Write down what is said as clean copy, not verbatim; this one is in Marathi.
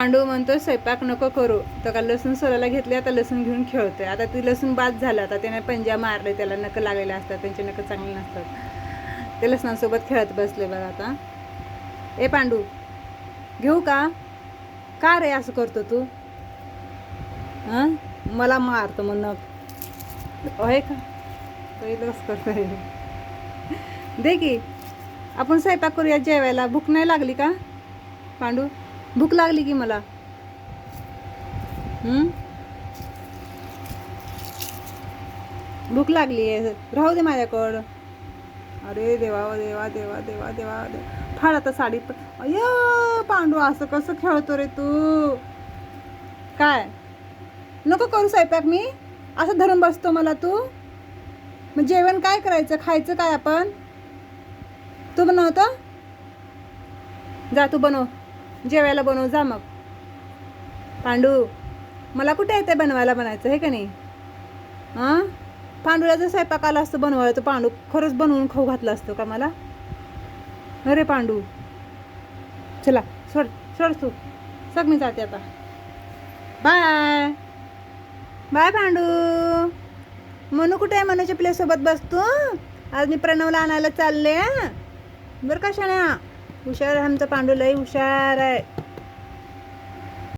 पांडू म्हणतो स्वयंपाक नको करू, तर का लसूण सोलायला घेतले, आता लसूण घेऊन खेळतोय. आता ती लसूण बाद झालं, आता त्याने पंजा मारले, त्याला नख लागलेले असतात, त्यांचे नख चांगले नसतात. ते लसणासोबत खेळत बसले बघा. आता ए पांडू घेऊ का रे असं करतो तू? हां मला मारतो मग नख आहे का? पहिलंच करतोय. दे की आपण स्वयंपाक करूया, जेवायला. भूक नाही लागली का पांडू? भूक लागली की मला. भूक लागली आहे, राहू दे माझ्याकडं. अरे देवा देवा देवा देवा देवा देवा. फाड आता साडी. अय पांडू असं कसं खेळतो रे तू? काय नको करू स्वयंपाक, मी असं धरून बसतो मला तू? मग जेवण काय करायचं, खायचं काय आपण? तू बनवतो? जा तू बनव, जेवायला बनव जा मग. पांडू मला कुठे येते बनवायला, बनायचं हे का नाही? हां पांडूला जर स्वयंपाक आला असतं बनवायला, तर पांडू खरंच बनवून खाऊ घातलं असतं का मला? अरे पांडू चला सोड सोड तू, सग मी जाते आता. Bye bye Pandu. मनू कुठे आहे? मनूच्या प्लेसोबत बसतो. आज मी प्रणवला आणायला चालले बरं का शाण्या. हुशार आहे आमचा पांडू, लई हुशार आहे.